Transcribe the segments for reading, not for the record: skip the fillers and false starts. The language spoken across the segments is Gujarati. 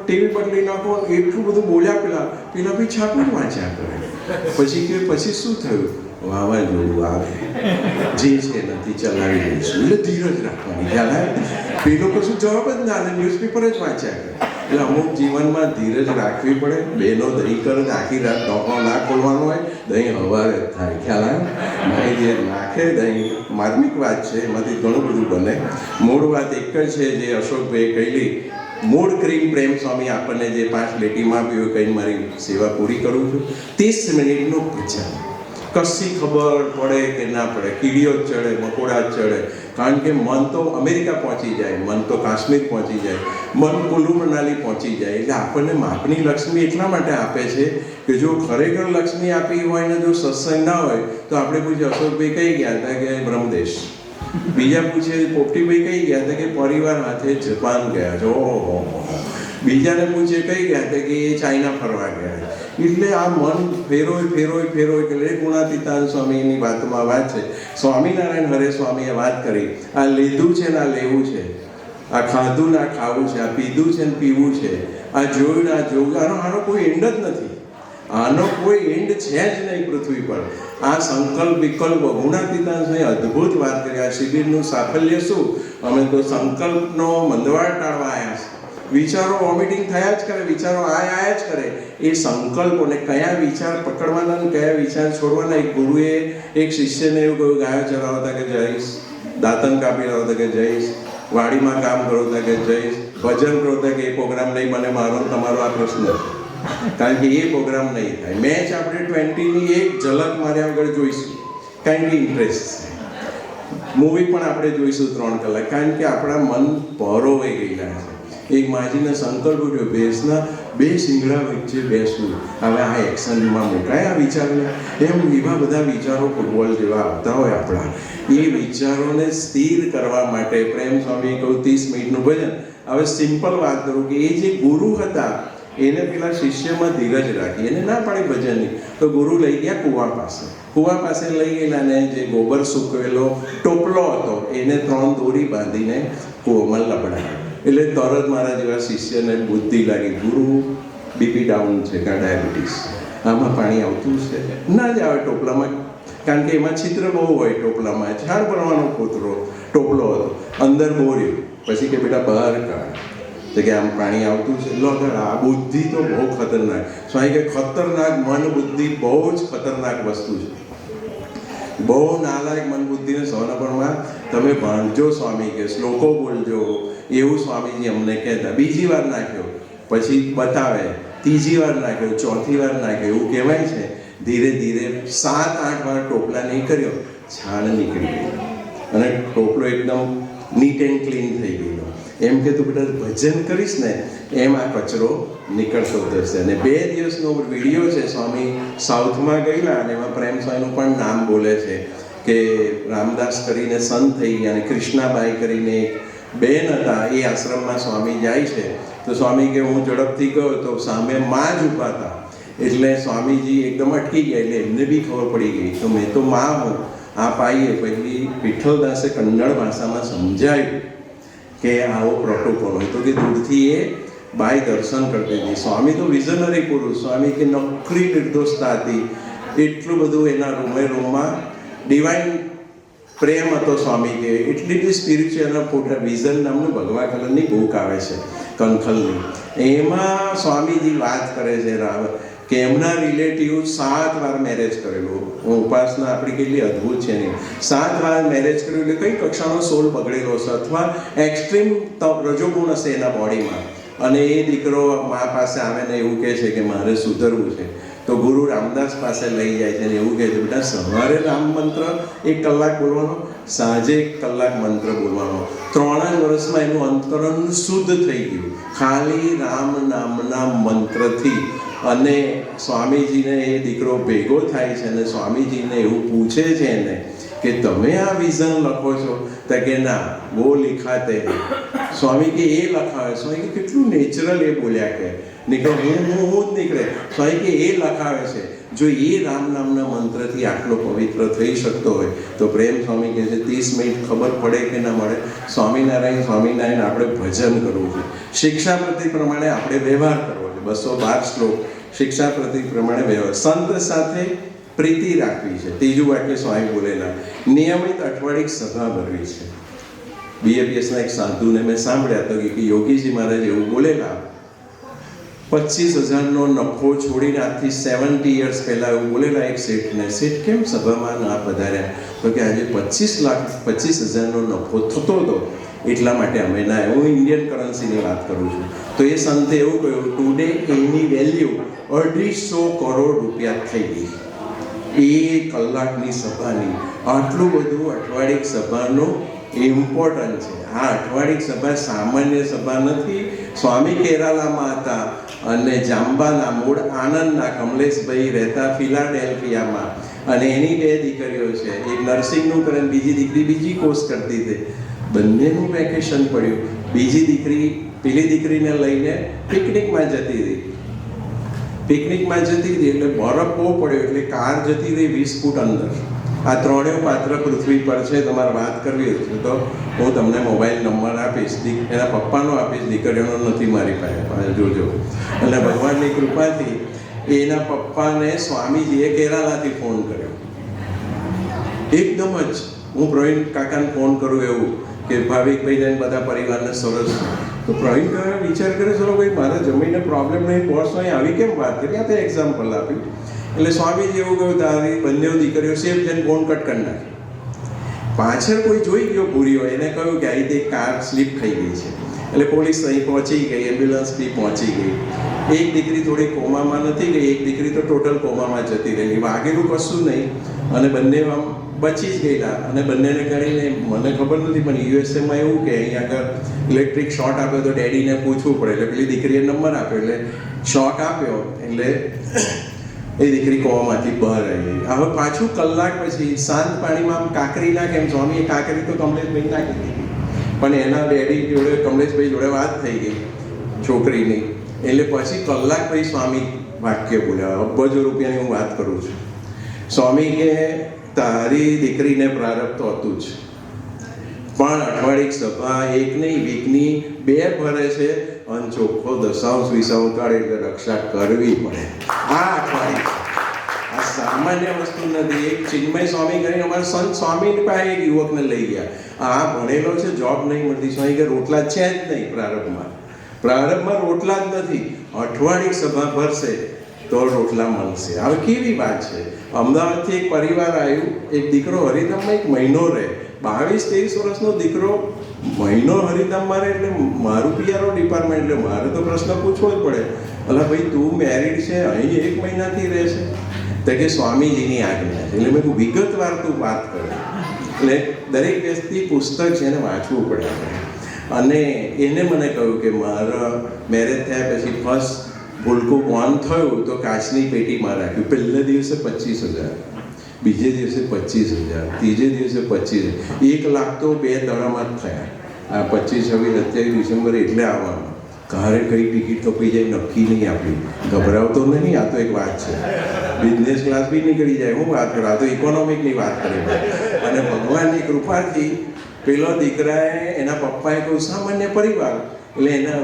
ટીવી બદલી નાખો, એટલું બધું બોલ્યા પેલા બી છાપું જ વાંચ્યા કરે. પછી શું થયું? વાવાઝોડું આવે, જે છે નથી ચલાવી દઈશું. એટલે ધીરજ રાખવાની. ખ્યાલ આવે? પેલો કશું જવાબ જ ના આવે, ન્યૂઝપેપર જ વાંચ્યા કરે. એટલે અમુક જીવનમાં ધીરજ રાખવી પડે. બેનો દહીં કરે આખી રાત ડોકરો ના ખોલવાનો હોય, દહીં હવારે જ થાય. ખ્યાલ આવે? દહીં જે નાખે દહીં માર્મિક વાત છે, એમાંથી ઘણું બધું બને. મૂળ વાત એક જ છે જે અશોકભાઈએ કહેલી. મૂળ ક્રીમ પ્રેમ સ્વામી આપણને જે 5 લેટીમાં આપ્યું કહીને મારી સેવા પૂરી કરું છું. 30 મિનિટનું પ્રચાર. કશી ખબર પડે કે ના પડે, કીડીઓ જ ચડે, મકોડા જ ચડે. કારણ કે મન તો અમેરિકા પહોંચી જાય, મન તો કાશ્મીર પહોંચી જાય, મન કુલ્લુ મનાલી પહોંચી જાય. એટલે આપણને માપની લક્ષ્મી એટલા માટે આપે છે કે જો ખરેખર લક્ષ્મી આપી હોય ને જો સત્સંગ ના હોય તો આપણે પૂછીએ અશોકભાઈ કઈ ગયા હતા કે બ્રહ્મદેશ. બીજા પૂછે પોપટીભાઈ કઈ ગયા હતા કે પરિવાર હાથે જાપાન ગયા છો. બીજાને પૂછે કઈ ગયા હતા કે એ ચાઇના ફરવા ગયા. એટલે આ મન ફેરોય એટલે ગુણાતીતાન સ્વામીની વાતમાં વાત છે. સ્વામિનારાયણ હરે સ્વામીએ વાત કરી, આ લીધું છે ને આ લેવું છે, આ ખાધું ને આ ખાવું છે, આ પીધું છે ને પીવું છે, આ જોયું ને આ જોવું, આનો કોઈ એન્ડ જ નથી. આનો કોઈ એન્ડ છે જ નહીં પૃથ્વી પર. આ સંકલ્પ વિકલ્પ ગુણાતીતાંશને અદ્ભુત વાત કરી. આ શિબિરનું સાફલ્ય શું? અમે તો સંકલ્પનો મંદવાડ ટાળવા આવ્યા છે. વિચારો વોમિટિંગ થયા જ કરે, વિચારો આયા જ કરે. એ સંકલ્પોને કયા વિચાર પકડવાના ને કયા વિચાર છોડવાના. એક ગુરુએ એક શિષ્યને એવું કહ્યું, ગાયો ચરાવતા કે જઈશ, દાંતન કાપી લાવતા કે જઈશ, વાડીમાં કામ કરતા કે જઈશ, ભજન કરતા કે એ પ્રોગ્રામ નહીં બને મારો તમારો આ પ્રશ્ન છે. કારણ કે એ પ્રોગ્રામ નહીં થાય. મેચ આપણે 20ની એક ઝલક માર્યા વગર જોઈશું, કારણ કે ઇન્ટરેસ્ટ છે. મૂવી પણ આપણે જોઈશું 3 કલાક, કારણ કે આપણા મન પરોવાઈ ગયેલા છે. એક માજીને સંકલ્પ ઉઠ્યો, ભેંસના 2 શિંગડા વચ્ચે બેસવું. હવે આ એક્શનમાં મુકાય આ વિચારને. એમ એવા બધા વિચારો ફૂટબોલ જેવા આવતા હોય આપણા. એ વિચારોને સ્થિર કરવા માટે પ્રેમ સ્વામી કહું 30 મિનિટનું ભજન. હવે સિમ્પલ વાત કરું કે એ જે ગુરુ હતા એને પેલા શિષ્યમાં ધીરજ રાખી, એને ના પાડી ભજનની. તો ગુરુ લઈ ગયા કૂવા પાસે લઈ ગયેલા ને જે ગોબર સૂકવેલો ટોપલો હતો એને 3 દોરી બાંધીને કૂવામાં લપડાવ્યો. એટલે તરત મારા જેવા શિષ્યને બુદ્ધિ લાગી, ગુરુ બીપી ડાઉન છે કે ડાયાબિટીસ, આમાં પાણી આવતું છે ના જ આવે ટોપલામાં. કારણ કે એમાં છિદ્ર બહુ હોય ટોપલામાં. ઝાડ ભરવાનો ટોપલો હતો, અંદર બોર્યું. પછી કે બેટા બહાર કાઢ, તો કે આમ પાણી આવતું છે. લો આ બુદ્ધિ તો બહુ ખતરનાક. સ્વામી કે ખતરનાક મન બુદ્ધિ બહુ જ ખતરનાક વસ્તુ છે. બહુ નાલાયક મન બુદ્ધિને સોનાપણમાં તમે ભાંડજો. સ્વામી કે શ્લોકો બોલજો, એવું સ્વામીજી અમને કહેતા. બીજી વાર નાખ્યો, પછી બતાવે, ત્રીજી વાર નાખ્યો, ચોથી વાર નાખ્યો. એવું કહેવાય છે. ધીરે ધીરે 7-8 વાર ટોપલા નહીં કર્યો, છાણ નીકળી ગઈ અને ટોપલો એકદમ નીટ એન્ડ ક્લીન થઈ ગયેલો. એમ કે તું બેટા ભજન કરીશ ને એમ આ કચરો નીકળતો થશે. અને 2 દિવસનો વિડીયો છે. સ્વામી સાઉથમાં ગયેલા અને એમાં પ્રેમ સ્વામીનું પણ નામ બોલે છે કે રામદાસ કરીને સંત થઈ ગયા અને કૃષ્ણાબાઈ કરીને એક બેન હતા, એ આશ્રમમાં સ્વામી જાય છે. તો સ્વામી કે હું ઝડપથી ગયો તો સામે માં જ ઊભા હતા. એટલે સ્વામીજી એકદમ અટકી ગયા. એટલે એમને બી ખબર પડી ગઈ તો મેં તો માં હું. આપ આવીએ. પછી વિઠ્ઠલદાસે કન્નડ ભાષામાં સમજાવ્યું કે આવો પ્રોટોકોલ હોય. તો કે દૂરથી એ બાઈ દર્શન કરતી હતી. સ્વામી તો વિઝનરી પુરુષ. સ્વામી કે નોકરી નિર્દોષતા હતી. એટલું બધું એના રૂમમાં ડિવાઇન પ્રેમ હતો. સ્વામી કે એટલી બધી સ્પિરિચ્યુઅલ ફોટા. વિઝન નામનું ભગવા કલરની બુક આવે છે કંખલની. એમાં સ્વામીજી વાત કરે છે કે એમના રિલેટિવ 7 વાર મેરેજ કરેલું. ઉપાસના આપણી કેટલી અદ્ભુત છે નહીં. 7 વાર મેરેજ કર્યું એટલે કઈ કક્ષાનો સોલ બગડેલો હશે અથવા એક્સ્ટ્રીમ રજોગુણ હશે એના બોડીમાં. અને એ દીકરો મા પાસે આવે ને એવું કહે છે કે મારે સુધરવું છે. તો ગુરુ રામદાસ પાસે લઈ જાય છે અને એવું કહે છે બેટા સવારે રામ મંત્ર 1 કલાક બોલવાનો, સાંજે 1 કલાક મંત્ર બોલવાનો. 3 જ વર્ષમાં એનું અંતરણ શુદ્ધ થઈ ગયું ખાલી રામ નામના મંત્રથી. અને સ્વામીજીને એ દીકરો ભેગો થાય છે અને સ્વામીજીને એવું પૂછે છે એને કે તમે આ વિઝન લખો છો? તો કે ના, વો લિખાતે સ્વામી કે એ લખાવે. સ્વામી કે કેટલું નેચરલ એ બોલ્યા કે નીકળો હું જ નીકળે. સ્વામી કે એ લખાવે છે. જો એ રામ નામના મંત્રથી આટલો પવિત્ર થઈ શકતો હોય તો પ્રેમ સ્વામી કહે છે 30 મિનિટ ખબર પડે કે ના મળે, સ્વામિનારાયણ આપણે ભજન કરવું છે. શિક્ષાપતિ પ્રમાણે આપણે વ્યવહાર કરવો છે. 212 શ્લોક શિક્ષાપતિ પ્રમાણે વ્યવહાર. સંત સાથે પ્રીતિ રાખવી છે. ત્રીજું વાક્ય સ્વામી બોલેલા. નિયમિત અઠવાડિક સભા ભરવી છે. BAPSના એક સાધુને મેં સાંભળ્યા તો કે યોગીજી મહારાજ એવું બોલેલા, 25,000નો નફો છોડીને આજથી 70 years પહેલા એવું બોલેલા એક શેઠને. શેઠ કેમ સભામાં ના પધાર્યા? તો કે આજે 25,000નો નફો થતો હતો એટલા માટે અમે ના. હું ઇન્ડિયન કરન્સીની વાત કરું છું. તો એ સંતે એવું કહ્યું, ટુડે એની વેલ્યુ 250 કરોડ રૂપિયા થઈ ગઈ એ કલાકની સભાની. આટલું બધું અઠવાડિક સભાનું ઇમ્પોર્ટન્ટ છે. આ અઠવાડિક સભા સામાન્ય સભા નથી. સ્વામી કેરાલામાં હતા અને જાંબાના મૂળ આનંદના કમલેશભાઈ રહેતા ફિલાડેલ્ફિયામાં, અને એની 2 દીકરીઓ છે. એક નર્સિંગનું કરે, બીજી દીકરી બીજી કોર્સ કરતી હતી. બંનેનું વેકેશન પડ્યું. બીજી દીકરી પેલી દીકરીને લઈને પિકનિકમાં જતી હતી. એટલે બરફ બહુ પડ્યો એટલે કાર જતી રહી 20 ફૂટ અંદર. આ 3 પાત્ર પૃથ્વી પર છે. તમારે વાત કરવી હતી તો હું તમને મોબાઈલ નંબર આપીશ, એના પપ્પાનો આપીશ, દીકરીઓનો નથી મારી પાસે, જોજો. અને ભગવાનની કૃપાથી એના પપ્પાને સ્વામીજીએ કેરાલાથી ફોન કર્યો. એકદમ જ હું પ્રવીણ કાકાને ફોન કરું એવું કે ભાવિકભાઈને બધા પરિવારને સરસ. તો પ્રવીણ કાકા વિચાર કરે, ચલો ભાઈ મારા જમીનને પ્રોબ્લેમ નહીં, બોસ અહીં આવી કેમ વાત કરી? આ તો એક્ઝામ્પલ આપ્યું. એટલે સ્વામીજી એવું કહ્યું, તારી બંને દીકરીઓ સેફ જઈને ફોન કટ કરી નાખી. પાછળ કોઈ જોઈ ગયો ભૂરીઓ, એને કહ્યું કે આ રીતે કાર સ્લીપ થઈ ગઈ છે. એટલે પોલીસ અહીં પહોંચી ગઈ, એમ્બ્યુલન્સ બી પહોંચી ગઈ. એક દીકરી થોડી કોમામાં નથી ગઈ, એક દીકરી તો ટોટલ કોમામાં જતી રહેલી. વાગેલું કશું નહીં અને બંને આમ બચી જ ગયેલા. અને બંનેને કરીને મને ખબર નથી પણ યુએસએમાં એવું કે અહીં આગળ ઇલેક્ટ્રિક શોર્ટ આપ્યો તો ડેડીને પૂછવું પડે. એટલે પેલી દીકરીએ નંબર આપ્યો, એટલે શોર્ટ આપ્યો એટલે એ દીકરી કોવામાંથી બહાર આવી. હવે પાછું કલાક પછી શાંત પાણીમાં આમ કાંકરી નાખે એમ સ્વામીએ કાંકરી તો કમલેશભાઈ નાખી દીધી, પણ એના ડેડી જોડે કમલેશભાઈ જોડે વાત થઈ ગઈ છોકરીની. એટલે પછી કલાક પછી સ્વામી વાક્ય બોલ્યા. અબજો રૂપિયાની હું વાત કરું છું. સ્વામી કે તારી દીકરીને પ્રારબ્ધ તો હતું જ, પણ અઠવાડિક સભા એક નહીં વીકની 2 ભરે છે અને ચોખ્ખો દશાંશ વિસાંશ કાઢે એટલે રક્ષા કરવી પડે. આ અઠવાડિક આ સામાન્ય વસ્તુ નથી. એક ચિન્મય સ્વામી કરીને અમારા સંત સ્વામીની પાસે એક યુવકને લઈ ગયા. આ ભણેલો છે, જોબ નહીં મળતી. સ્વામી કે રોટલા છે જ નહીં પ્રારંભમાં રોટલા જ નથી. અઠવાડિક સભા ભરશે તો રોટલા મળશે. હવે કેવી વાત છે. અમદાવાદથી એક પરિવાર આવ્યું, એક દીકરો હરિધામમાં 1 મહિનો રહે. 22-23 વર્ષનો દીકરો મહિનો હરિધામમાં રહે એટલે મારું પીઆરઓ ડિપાર્ટમેન્ટ, એટલે મારે તો પ્રશ્ન પૂછવો જ પડે, અલા ભાઈ તું મેરિડ છે, અહીં 1 મહિનાથી રહે છે? તો કે સ્વામીજીની આજ્ઞા છે. એટલે મેં વિગતવાર તું વાત કરે. એટલે દરેક વ્યક્તિ પુસ્તક છે એને વાંચવું પડે. અને એને મને કહ્યું કે મારા મેરેજ થયા પછી ફર્સ્ટ ભૂલકું બોન થયું તો કાચની પેટીમાં રાખ્યું. પહેલા દિવસે 25,000, બીજે દિવસે 25,000, ત્રીજે દિવસે 25,000, 1 લાખ તો 2 દાડામાં જ થયા. આ 25, 26, 27 ડિસેમ્બર એટલે આવવાનું. કારે કઈ ટિકિટ કપાઈ જાય નક્કી નહીં આપણી. ગભરાવતો નહીં, આ તો એક વાત છે. બિઝનેસ ક્લાસ બી નીકળી જાય. હું વાત કરું, આ તો ઇકોનોમિકની વાત કરી. અને ભગવાનની કૃપાથી પેલો દીકરાએ એના પપ્પાએ કહ્યું, સામાન્ય પરિવાર, એટલે એના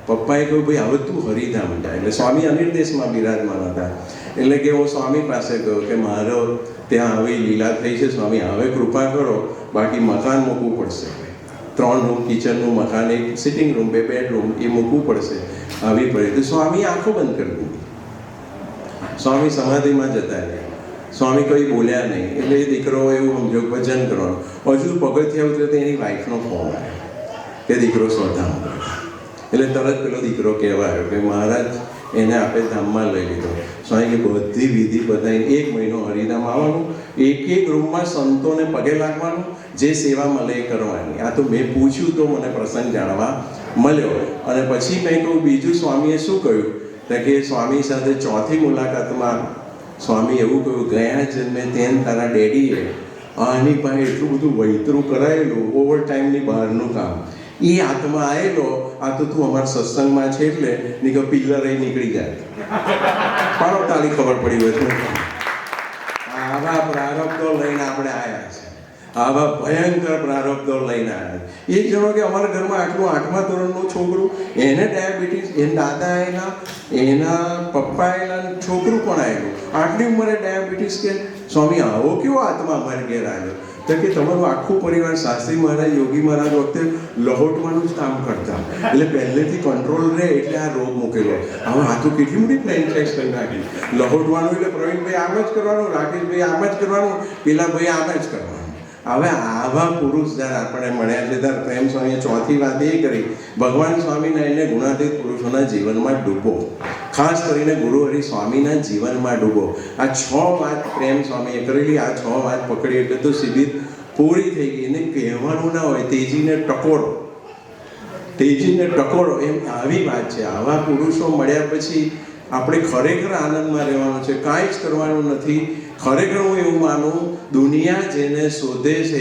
પપ્પાએ કહ્યું ભાઈ હવે તું હરિધામ જાય. એટલે સ્વામી અનિર્દેશમાં બિરાજમાન હતા. એટલે કે હું સ્વામી પાસે ગયો કે મારો ત્યાં આવી લીલા થઈ છે સ્વામી, હવે કૃપા કરો, બાકી મકાન મૂકવું પડશે. 3 રૂમ કિચનનું મકાન, 1 સિટિંગ રૂમ, 2 બેડરૂમ એ મૂકવું પડશે. આવી પડે તો સ્વામી આંખો બંધ કરી દીધી. સ્વામી સમાધિમાં જતા રહ્યા. સ્વામી કંઈ બોલ્યા નહીં. એટલે એ દીકરો એવું સમજો ભજન કરવાનું. હજુ પગથિયા ઉતરે તો એની વાઈફનો ફોન આવ્યો કે દીકરો સ્વધામ. એટલે તરત પેલો દીકરો કહેવા આવ્યો કે મહારાજ એને આપણે ધામમાં લઈ લીધો. સ્વામી કે બધી વિધિ બધાઈને 1 મહિનો હરિધામ આવવાનું, એક રૂમમાં સંતોને પગે લાગવાનું, જે સેવા મળે એ કરવાની. આ તો મેં પૂછ્યું તો મને પ્રસંગ જાણવા મળ્યો. અને પછી મેં કહ્યું બીજું સ્વામીએ શું કહ્યું? કે સ્વામી સાથે 4થી મુલાકાતમાં સ્વામી એવું કહ્યું, ગયા જન્મે તેન તારા ડેડીએ આની પાસે એટલું બધું વૈતરું કરાયેલું, ઓવર ટાઈમની બહારનું કામ, એ આત્મા આવેલો, આ તો તું અમારા સત્સંગમાં છે એટલે નહીં કે પિલ્લર નીકળી જાય. પાડો તાળી, ખબર પડી હોય તો. આવા પ્રારબ્ધો લઈને આપણે આવ્યા છે, આવા ભયંકર પ્રારબ્ધો લઈને આવ્યા. એક જણો કે અમારા ઘરમાં આટલું 8મા ધોરણનું છોકરું, એને ડાયાબિટીસ, એના દાદા આવેલા, એના પપ્પા આવેલા, છોકરું પણ આવેલું, આટલી ઉંમરે ડાયાબિટીસ. કે સ્વામી આવો કેવો આત્મા અમારે ઘેર આવ્યો? તો કે તમારું આખું પરિવાર શાસ્ત્રી મહારાજ, યોગી મહારાજ વખતે લહોટવાનું જ કામ કરતા, એટલે પહેલેથી કંટ્રોલ રહે એટલે આ રોગ મૂકેલો. હવે આ તો કેટલી મોટી ફ્રેન્ચાઇઝ કરી નાખી. લહોટવાનું એટલે પ્રવીણભાઈ આમ જ કરવાનું, રાકેશભાઈ આમ જ કરવાનું, પેલા ભાઈ આમ જ કરવાનું. હવે આવા પુરુષ જ્યારે આપણે મળ્યા છે ત્યારે પ્રેમ સ્વામીએ ચોથી વાત એ કરી, ભગવાન સ્વામિનારાયણને ગુણાતીત પુરુષોના જીવનમાં ડૂબો, ખાસ કરીને ગુરુ હરિ સ્વામીના જીવનમાં ડૂબો. આ 6 વાત પ્રેમ સ્વામીએ કરેલી. આ 6 વાત પકડી એટલે તો શિબિર પૂરી થઈ ગઈ. એને કહેવાનું ના હોય તેજીને ટકોરો, તેજીને ટકોરો, એમ આવી વાત છે. આવા પુરુષો મળ્યા પછી આપણે ખરેખર આનંદમાં રહેવાનું છે, કાંઈ જ કરવાનું નથી. ખરેખર હું એવું માનું, દુનિયા જેને શોધે છે